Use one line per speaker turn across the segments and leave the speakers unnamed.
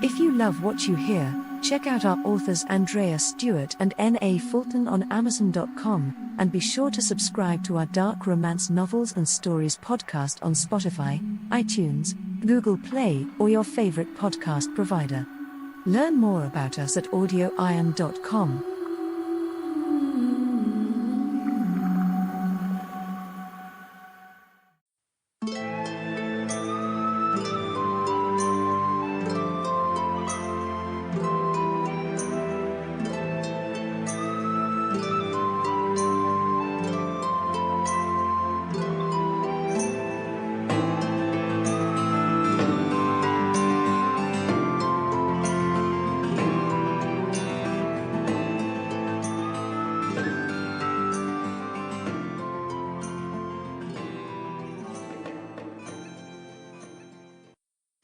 If you love what you hear, check out our authors Andreya, Stuart and N.A. Fulton on Amazon.com, and be sure to subscribe to our dark romance novels and stories podcast on Spotify, iTunes, Google Play, or your favorite podcast provider. Learn more about us at AudioIron.com.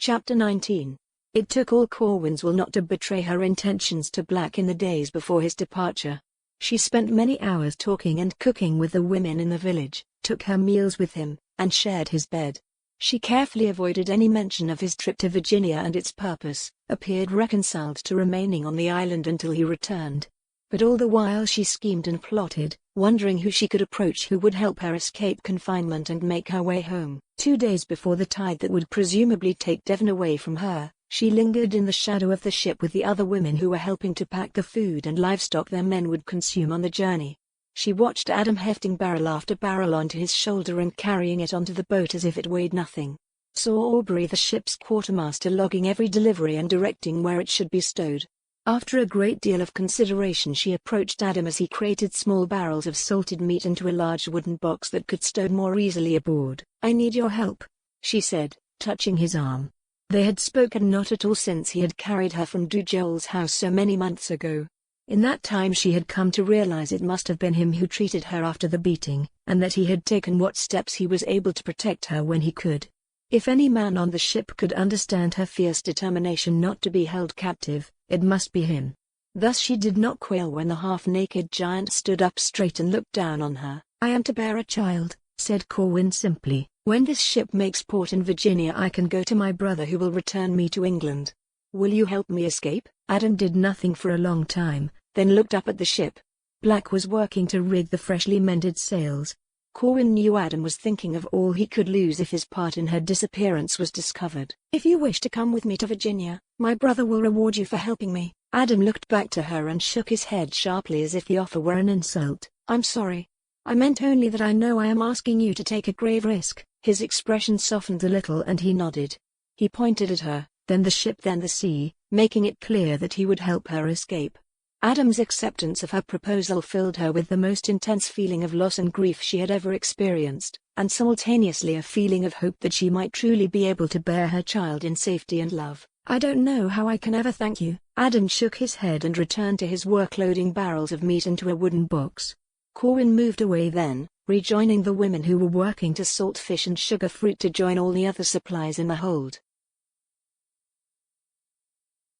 Chapter 19. It took all Corwyn's will not to betray her intentions to Black in the days before his departure. She spent many hours talking and cooking with the women in the village, took her meals with him, and shared his bed. She carefully avoided any mention of his trip to Virginia and its purpose, appeared reconciled to remaining on the island until he returned. But all the while she schemed and plotted, wondering who she could approach who would help her escape confinement and make her way home. 2 days before the tide that would presumably take Devon away from her, she lingered in the shadow of the ship with the other women who were helping to pack the food and livestock their men would consume on the journey. She watched Adam hefting barrel after barrel onto his shoulder and carrying it onto the boat as if it weighed nothing. Saw Aubrey, the ship's quartermaster, logging every delivery and directing where it should be stowed. After a great deal of consideration she approached Adam as he crated small barrels of salted meat into a large wooden box that could stow more easily aboard. "I need your help," she said, touching his arm. They had spoken not at all since he had carried her from Dujoel's house so many months ago. In that time she had come to realize it must have been him who treated her after the beating, and that he had taken what steps he was able to protect her when he could. If any man on the ship could understand her fierce determination not to be held captive, it must be him. Thus she did not quail when the half-naked giant stood up straight and looked down on her. "I am to bear a child," said Corwyn simply. "When this ship makes port in Virginia I can go to my brother who will return me to England. Will you help me escape?" Adam did nothing for a long time, then looked up at the ship. Black was working to rig the freshly mended sails. Corwyn knew Adam was thinking of all he could lose if his part in her disappearance was discovered. "If you wish to come with me to Virginia, my brother will reward you for helping me." Adam looked back to her and shook his head sharply as if the offer were an insult. "I'm sorry. I meant only that I know I am asking you to take a grave risk." His expression softened a little and he nodded. He pointed at her, then the ship, then the sea, making it clear that he would help her escape. Adam's acceptance of her proposal filled her with the most intense feeling of loss and grief she had ever experienced, and simultaneously a feeling of hope that she might truly be able to bear her child in safety and love. "I don't know how I can ever thank you." Adam shook his head and returned to his work loading barrels of meat into a wooden box. Corwyn moved away then, rejoining the women who were working to salt fish and sugar fruit to join all the other supplies in the hold.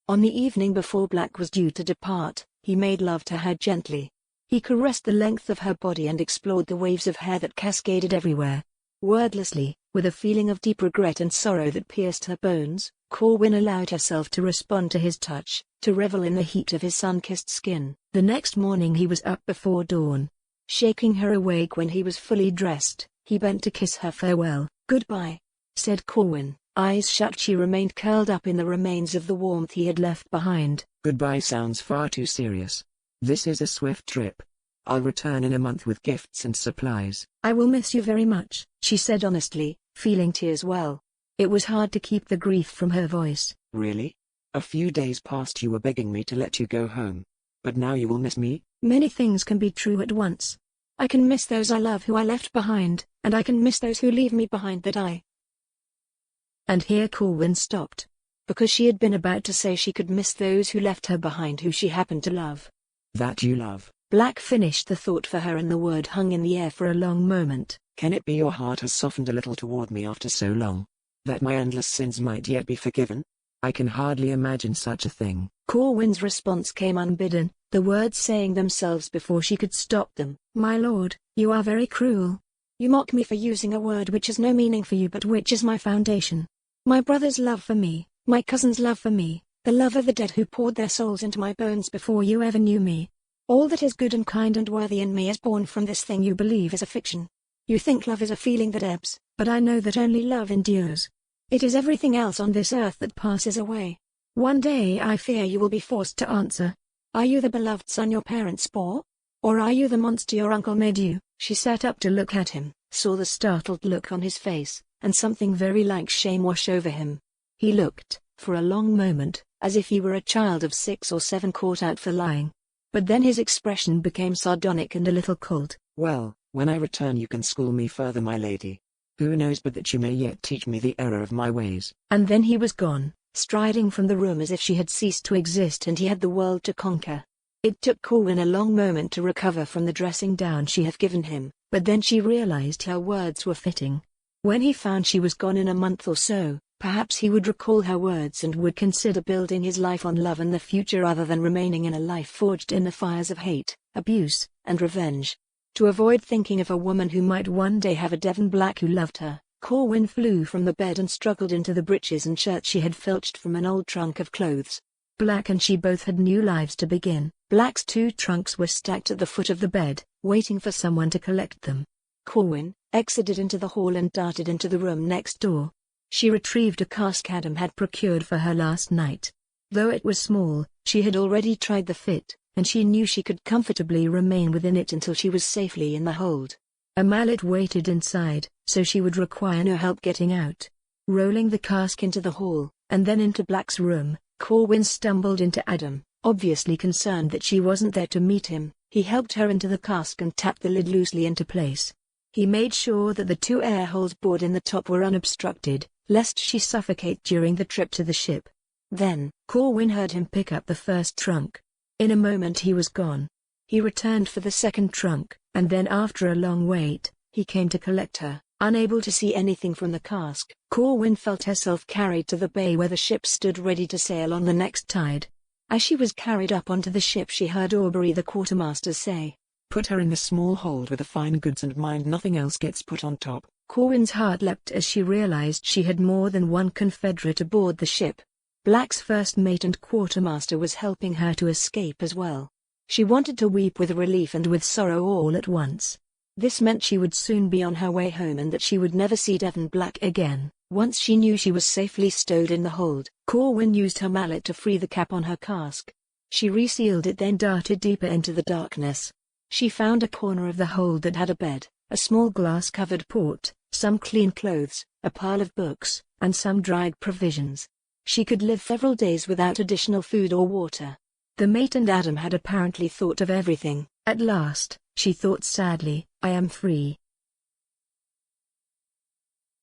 On the evening before Black was due to depart, he made love to her gently. He caressed the length of her body and explored the waves of hair that cascaded everywhere. Wordlessly, with a feeling of deep regret and sorrow that pierced her bones, Corwyn allowed herself to respond to his touch, to revel in the heat of his sun-kissed skin. The next morning he was up before dawn. Shaking her awake when he was fully dressed, he bent to kiss her farewell. "Goodbye," said Corwyn. Eyes shut, she remained curled up in the remains of the warmth he had left behind.
"Goodbye sounds far too serious. This is a swift trip. I'll return in a month with gifts and supplies."
"I will miss you very much," she said honestly, feeling tears well. It was hard to keep the grief from her voice.
"Really? A few days past you were begging me to let you go home. But now you will miss me?"
"Many things can be true at once. I can miss those I love who I left behind, and I can miss those who leave me behind that I—" And here Corwyn stopped, because she had been about to say she could miss those who left her behind who she happened to love.
"That you love."
Black finished the thought for her and the word hung in the air for a long moment.
"Can it be your heart has softened a little toward me after so long? That my endless sins might yet be forgiven? I can hardly imagine such a thing."
Corwyn's response came unbidden, the words saying themselves before she could stop them. "My lord, you are very cruel. You mock me for using a word which has no meaning for you but which is my foundation. My brother's love for me, my cousin's love for me, the love of the dead who poured their souls into my bones before you ever knew me. All that is good and kind and worthy in me is born from this thing you believe is a fiction. You think love is a feeling that ebbs, but I know that only love endures. It is everything else on this earth that passes away. One day I fear you will be forced to answer. Are you the beloved son your parents bore? Or are you the monster your uncle made you? She sat up to look at him, saw the startled look on his face, and something very like shame wash over him. He looked, for a long moment, as if he were a child of 6 or 7 caught out for lying. But then his expression became sardonic and a little cold.
Well, when I return you can school me further, my lady. Who knows but that you may yet teach me the error of my ways.
And then he was gone, striding from the room as if she had ceased to exist and he had the world to conquer. It took Corwyn a long moment to recover from the dressing down she had given him, but then she realized her words were fitting. When he found she was gone in a month or so, perhaps he would recall her words and would consider building his life on love and the future rather than remaining in a life forged in the fires of hate, abuse, and revenge. To avoid thinking of a woman who might one day have a Devon Black who loved her, Corwyn flew from the bed and struggled into the breeches and shirt she had filched from an old trunk of clothes. Black and she both had new lives to begin. Black's 2 trunks were stacked at the foot of the bed, waiting for someone to collect them. Corwyn exited into the hall and darted into the room next door. She retrieved a cask Adam had procured for her last night. Though it was small, she had already tried the fit, and she knew she could comfortably remain within it until she was safely in the hold. A mallet waited inside, so she would require no help getting out. Rolling the cask into the hall, and then into Black's room, Corwyn stumbled into Adam, obviously concerned that she wasn't there to meet him. He helped her into the cask and tapped the lid loosely into place. He made sure that the 2 air holes bored in the top were unobstructed, lest she suffocate during the trip to the ship. Then, Corwyn heard him pick up the first trunk. In a moment he was gone. He returned for the second trunk, and then after a long wait, he came to collect her. Unable to see anything from the cask, Corwyn felt herself carried to the bay where the ship stood ready to sail on the next tide. As she was carried up onto the ship she heard Aubrey the quartermaster say,
"Put her in the small hold with the fine goods and mind nothing else gets put on top."
Corwyn's heart leapt as she realized she had more than one Confederate aboard the ship. Black's first mate and quartermaster was helping her to escape as well. She wanted to weep with relief and with sorrow all at once. This meant she would soon be on her way home and that she would never see Devon Black again. Once she knew she was safely stowed in the hold, Corwyn used her mallet to free the cap on her cask. She resealed it, then darted deeper into the darkness. She found a corner of the hold that had a bed, a small glass-covered port, some clean clothes, a pile of books, and some dried provisions. She could live several days without additional food or water. The mate and Adam had apparently thought of everything. At last, she thought sadly, "I am free."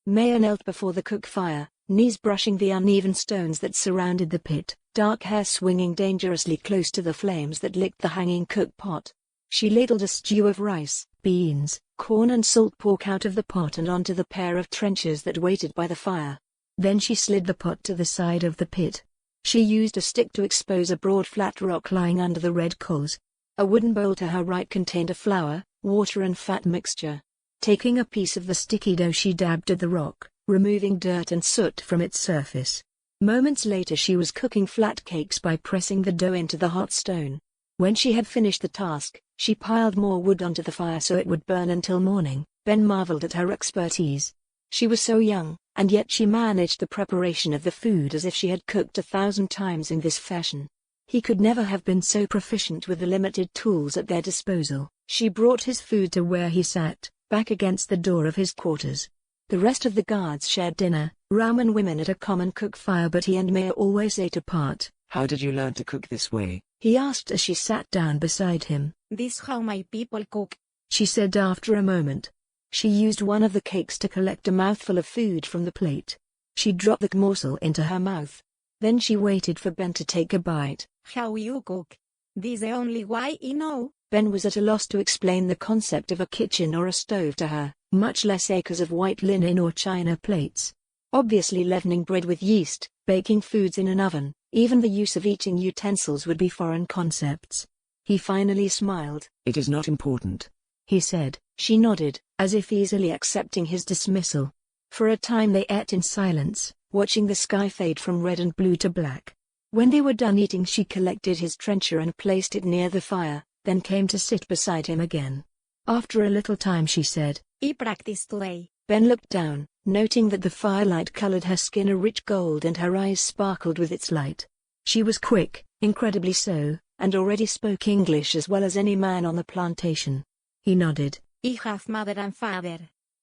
Maya knelt before the cook fire, knees brushing the uneven stones that surrounded the pit, dark hair swinging dangerously close to the flames that licked the hanging cook pot. She ladled a stew of rice, beans, corn and salt pork out of the pot and onto the pair of trenchers that waited by the fire. Then she slid the pot to the side of the pit. She used a stick to expose a broad flat rock lying under the red coals. A wooden bowl to her right contained a flour, water and fat mixture. Taking a piece of the sticky dough she dabbed at the rock, removing dirt and soot from its surface. Moments later she was cooking flat cakes by pressing the dough into the hot stone. When she had finished the task, she piled more wood onto the fire so it would burn until morning. Ben marveled at her expertise. She was so young, and yet she managed the preparation of the food as if she had cooked 1,000 times in this fashion. He could never have been so proficient with the limited tools at their disposal. She brought his food to where he sat, back against the door of his quarters. The rest of the guards shared dinner, rum and women at a common cook fire, but he and Maya always ate apart.
"How did you learn to cook this way?"
he asked as she sat down beside him.
"This how my people cook,"
she said after a moment. She used one of the cakes to collect a mouthful of food from the plate. She dropped the morsel into her mouth. Then she waited for Ben to take a bite.
"How you cook? This the only way you know."
Ben was at a loss to explain the concept of a kitchen or a stove to her, much less acres of white linen or china plates. Obviously leavening bread with yeast, baking foods in an oven, even the use of eating utensils would be foreign concepts. He finally smiled.
"It is not important,"
he said. She nodded, as if easily accepting his dismissal. For a time they ate in silence, watching the sky fade from red and blue to black. When they were done eating, she collected his trencher and placed it near the fire, then came to sit beside him again. After a little time she said,
"I practice today."
Ben looked down, noting that the firelight colored her skin a rich gold and her eyes sparkled with its light. She was quick, incredibly so, and already spoke English as well as any man on the plantation. He nodded.
"I have mother and father.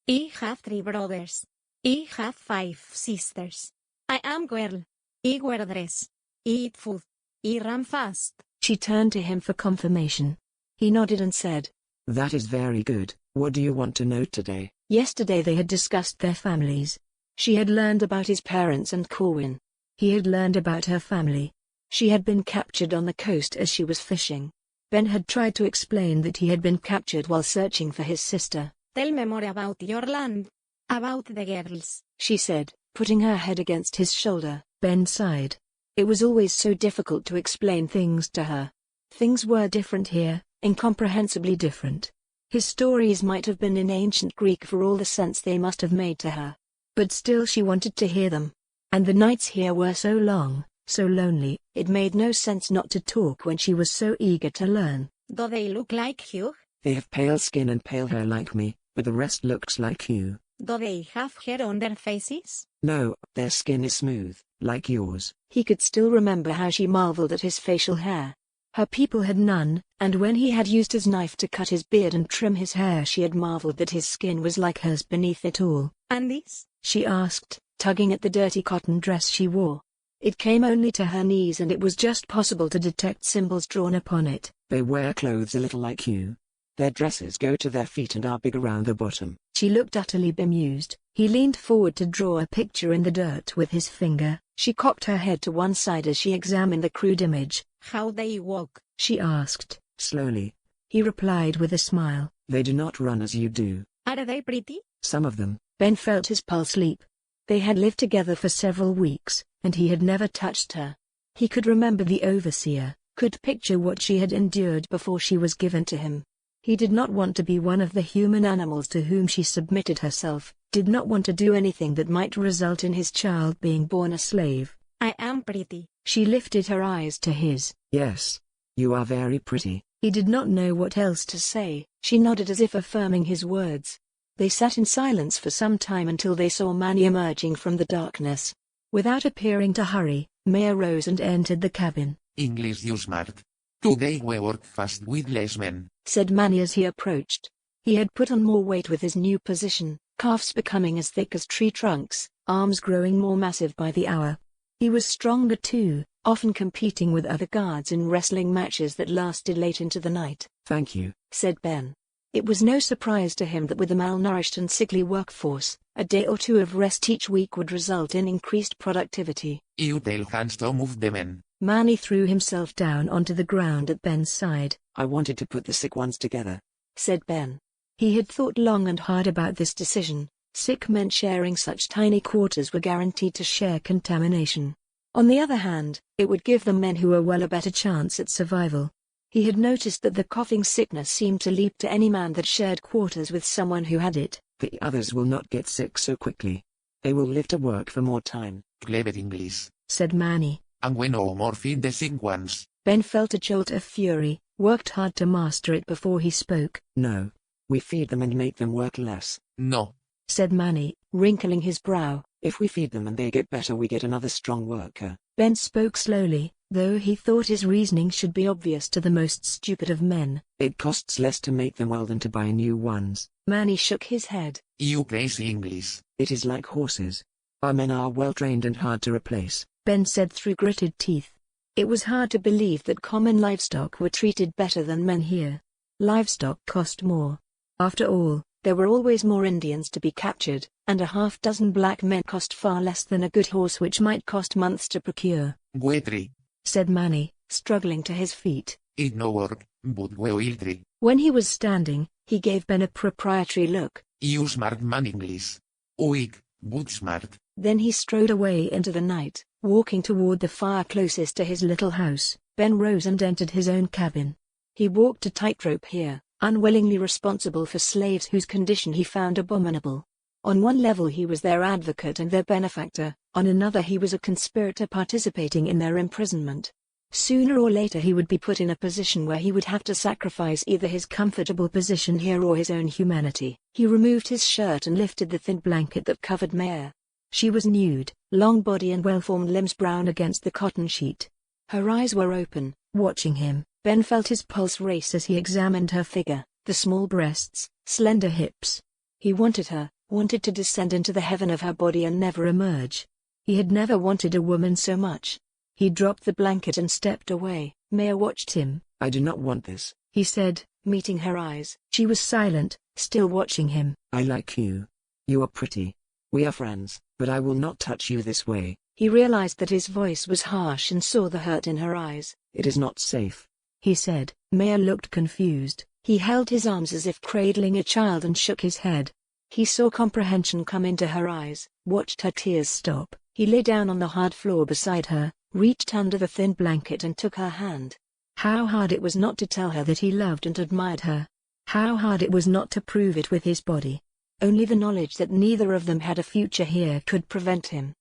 I have 3 brothers. I have 5 sisters. I am girl. I wear dress. I eat food. I run fast."
She turned to him for confirmation. He nodded and said,
That is very good. What do you want to know today?
Yesterday they had discussed their families. She had learned about his parents and Corwyn. He had learned about her family. She had been captured on the coast as she was fishing. Ben had tried to explain that he had been captured while searching for his sister.
"Tell me more about your land. About the girls,"
she said, putting her head against his shoulder. Ben sighed. It was always so difficult to explain things to her. Things were different here, incomprehensibly different. His stories might have been in ancient Greek for all the sense they must have made to her. But still she wanted to hear them. And the nights here were so long, so lonely, it made no sense not to talk when she was so eager to learn.
"Do they look like you?
They have pale skin and pale hair like me, but the rest looks like you.
Do they have hair on their faces?"
No, their skin is smooth, like yours.
He could still remember how she marveled at his facial hair. Her people had none, and when he had used his knife to cut his beard and trim his hair, she had marveled that his skin was like hers beneath it all.
"And this?"
she asked, tugging at the dirty cotton dress she wore. It came only to her knees and it was just possible to detect symbols drawn upon it.
They wear clothes a little like you. Their dresses go to their feet and are big around the bottom.
She looked utterly bemused. He leaned forward to draw a picture in the dirt with his finger. She cocked her head to one side as she examined the crude image.
"How they walk?"
she asked.
Slowly.
He replied with a smile.
They do not run as you do.
"Are they pretty?"
Some of them.
Ben felt his pulse leap. They had lived together for several weeks, and he had never touched her. He could remember the overseer, could picture what she had endured before she was given to him. He did not want to be one of the human animals to whom she submitted herself, did not want to do anything that might result in his child being born a slave.
"I am pretty."
She lifted her eyes to his.
Yes. You are very pretty.
He did not know what else to say. She nodded as if affirming his words. They sat in silence for some time until they saw Manny emerging from the darkness. Without appearing to hurry, Maya rose and entered the cabin.
"English you smart. Today we work fast with less men,"
said Manny as he approached. He had put on more weight with his new position, calves becoming as thick as tree trunks, arms growing more massive by the hour. He was stronger too, often competing with other guards in wrestling matches that lasted late into the night.
Thank you,
said Ben. It was no surprise to him that with a malnourished and sickly workforce, a day or two of rest each week would result in increased productivity.
"You tell Hans to move the men."
Manny threw himself down onto the ground at Ben's side.
I wanted to put the sick ones together,
said Ben. He had thought long and hard about this decision. Sick men sharing such tiny quarters were guaranteed to share contamination. On the other hand, it would give the men who were well a better chance at survival. He had noticed that the coughing sickness seemed to leap to any man that shared quarters with someone who had it.
The others will not get sick so quickly. They will live to work for more time.
"Clever English,"
said Manny.
"and we no more feed the sick ones."
Ben felt a jolt of fury, worked hard to master it before he spoke.
No. We feed them and make them work less.
"No,"
said Manny, wrinkling his brow.
If we feed them and they get better, we get another strong worker.
Ben spoke slowly, though he thought his reasoning should be obvious to the most stupid of men.
It costs less to make them well than to buy new ones.
Manny shook his head.
"You crazy English."
It is like horses. Our men are well trained and hard to replace,
Ben said through gritted teeth. It was hard to believe that common livestock were treated better than men here. Livestock cost more. After all, there were always more Indians to be captured, and a half-dozen black men cost far less than a good horse which might cost months to procure.
"We try,"
said Manny, struggling to his feet.
"It no work, but we will try."
When he was standing, he gave Ben a proprietary look.
"You smart man English. Weak, but smart."
Then he strode away into the night, walking toward the fire closest to his little house. Ben rose and entered his own cabin. He walked a tightrope here, unwillingly responsible for slaves whose condition he found abominable. On one level he was their advocate and their benefactor, On another he was a conspirator participating in their imprisonment. Sooner or later he would be put in a position where he would have to sacrifice either his comfortable position here or his own humanity. He removed his shirt and lifted the thin blanket that covered Maya. She was nude, long body and well-formed limbs brown against the cotton sheet. Her eyes were open, watching him. Ben felt his pulse race as he examined her figure, the small breasts, slender hips. He wanted her, wanted to descend into the heaven of her body and never emerge. He had never wanted a woman so much. He dropped the blanket and stepped away. Maya watched him.
I do not want this,
he said, meeting her eyes. She was silent, still watching him.
I like you. You are pretty. We are friends, but I will not touch you this way.
He realized that his voice was harsh and saw the hurt in her eyes.
It is not safe,
he said. Maya looked confused. He held his arms as if cradling a child and shook his head. He saw comprehension come into her eyes, watched her tears stop. He lay down on the hard floor beside her, reached under the thin blanket and took her hand. How hard it was not to tell her that he loved and admired her. How hard it was not to prove it with his body. Only the knowledge that neither of them had a future here could prevent him.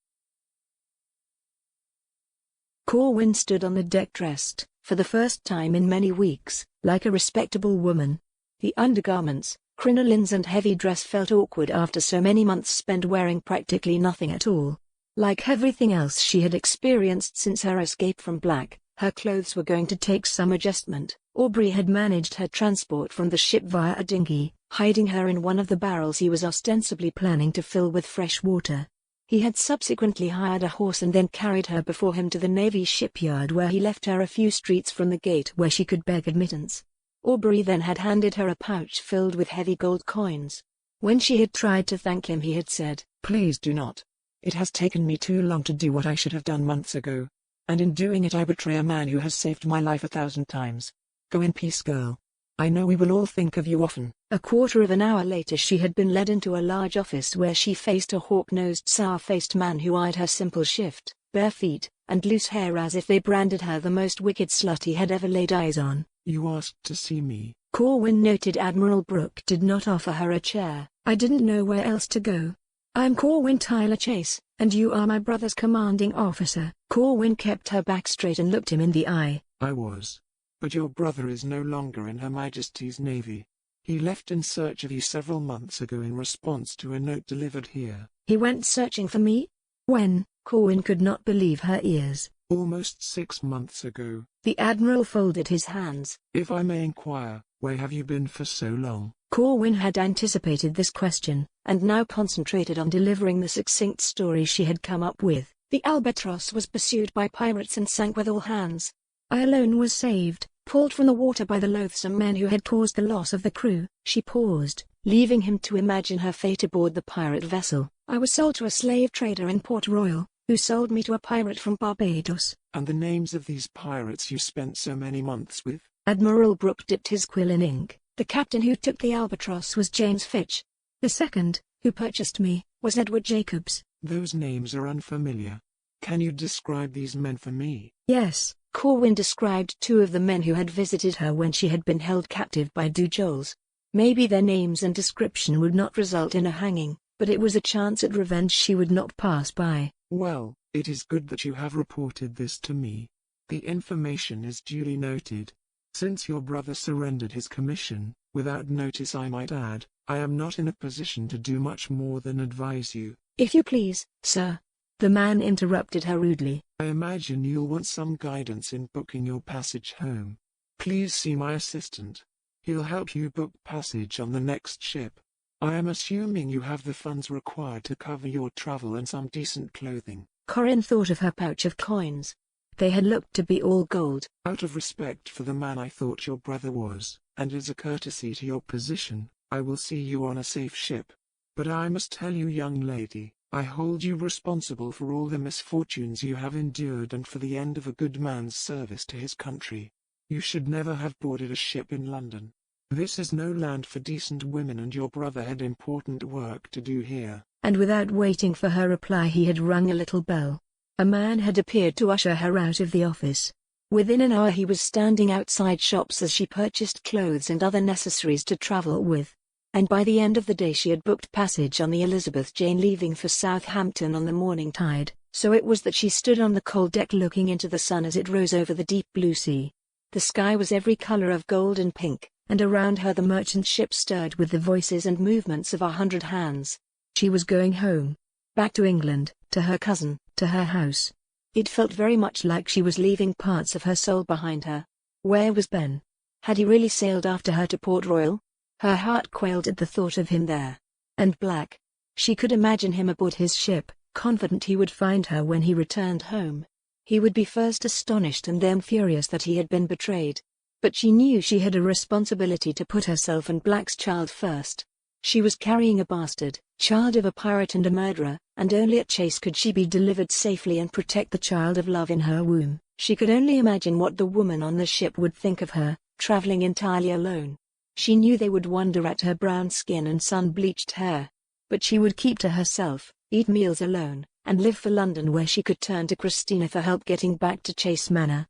Corwyn stood on the deck dressed, for the first time in many weeks, like a respectable woman. The undergarments, crinolines and heavy dress felt awkward after so many months spent wearing practically nothing at all. Like everything else she had experienced since her escape from Black, her clothes were going to take some adjustment. Aubrey had managed her transport from the ship via a dinghy, hiding her in one of the barrels he was ostensibly planning to fill with fresh water. He had subsequently hired a horse and then carried her before him to the Navy shipyard where he left her a few streets from the gate where she could beg admittance. Aubrey then had handed her a pouch filled with heavy gold coins. When she had tried to thank him he had said,
Please do not. It has taken me too long to do what I should have done months ago. And in doing it I betray a man who has saved my life 1,000 times. Go in peace, girl. I know we will all think of you often.
A quarter of an hour later she had been led into a large office where she faced a hawk-nosed sour-faced man who eyed her simple shift, bare feet, and loose hair as if they branded her the most wicked slut he had ever laid eyes on.
You asked to see me.
Corwyn noted Admiral Brooke did not offer her a chair. I didn't know where else to go. I'm Corwyn Tyler Chase, and you are my brother's commanding officer. Corwyn kept her back straight and looked him in the eye.
I was. But your brother is no longer in Her Majesty's Navy. He left in search of you several months ago in response to a note delivered here.
He went searching for me? When? Corwyn could not believe her ears.
Almost 6 months ago.
The Admiral folded his hands.
If I may inquire, where have you been for so long?
Corwyn had anticipated this question, and now concentrated on delivering the succinct story she had come up with. The Albatross was pursued by pirates and sank with all hands. I alone was saved, pulled from the water by the loathsome men who had caused the loss of the crew. She paused, leaving him to imagine her fate aboard the pirate vessel. I was sold to a slave trader in Port Royal, who sold me to a pirate from Barbados.
And the names of these pirates you spent so many months with?
Admiral Brooke dipped his quill in ink. The captain who took the Albatross was James Fitch. The second, who purchased me, was Edward Jacobs.
Those names are unfamiliar. Can you describe these men for me?
Yes. Corwyn described 2 of the men who had visited her when she had been held captive by Dujoles. Maybe their names and description would not result in a hanging, but it was a chance at revenge she would not pass by.
Well, it is good that you have reported this to me. The information is duly noted. Since your brother surrendered his commission, without notice I might add, I am not in a position to do much more than advise you.
If you please, sir. The man interrupted her rudely.
I imagine you'll want some guidance in booking your passage home. Please see my assistant. He'll help you book passage on the next ship. I am assuming you have the funds required to cover your travel and some decent clothing.
Corwyn thought of her pouch of coins. They had looked to be all gold.
Out of respect for the man I thought your brother was, and as a courtesy to your position, I will see you on a safe ship. But I must tell you, young lady, I hold you responsible for all the misfortunes you have endured and for the end of a good man's service to his country. You should never have boarded a ship in London. This is no land for decent women and your brother had important work to do here.
And without waiting for her reply he had rung a little bell. A man had appeared to usher her out of the office. Within an hour he was standing outside shops as she purchased clothes and other necessaries to travel with. And by the end of the day she had booked passage on the Elizabeth Jane leaving for Southampton on the morning tide. So it was that she stood on the cold deck looking into the sun as it rose over the deep blue sea. The sky was every color of gold and pink, and around her the merchant ship stirred with the voices and movements of 100 hands. She was going home. Back to England, to her cousin, to her house. It felt very much like she was leaving parts of her soul behind her. Where was Ben? Had he really sailed after her to Port Royal? Her heart quailed at the thought of him there. And Black. She could imagine him aboard his ship, confident he would find her when he returned home. He would be first astonished and then furious that he had been betrayed. But she knew she had a responsibility to put herself and Black's child first. She was carrying a bastard, child of a pirate and a murderer, and only at Chase could she be delivered safely and protect the child of love in her womb. She could only imagine what the woman on the ship would think of her, traveling entirely alone. She knew they would wonder at her brown skin and sun-bleached hair. But she would keep to herself, eat meals alone, and live for London, where she could turn to Christina for help getting back to Chase Manor.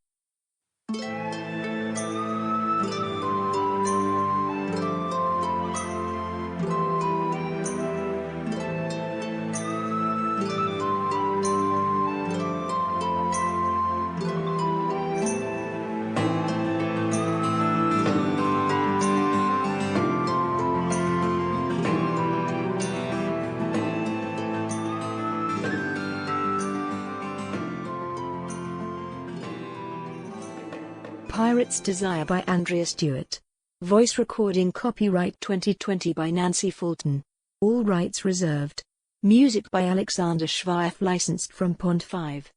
Pirate's Desire by Andreya Stuart. Voice recording copyright 2020 by Nancy Fulton. All rights reserved. Music by Alexander Schweif, licensed from Pond 5.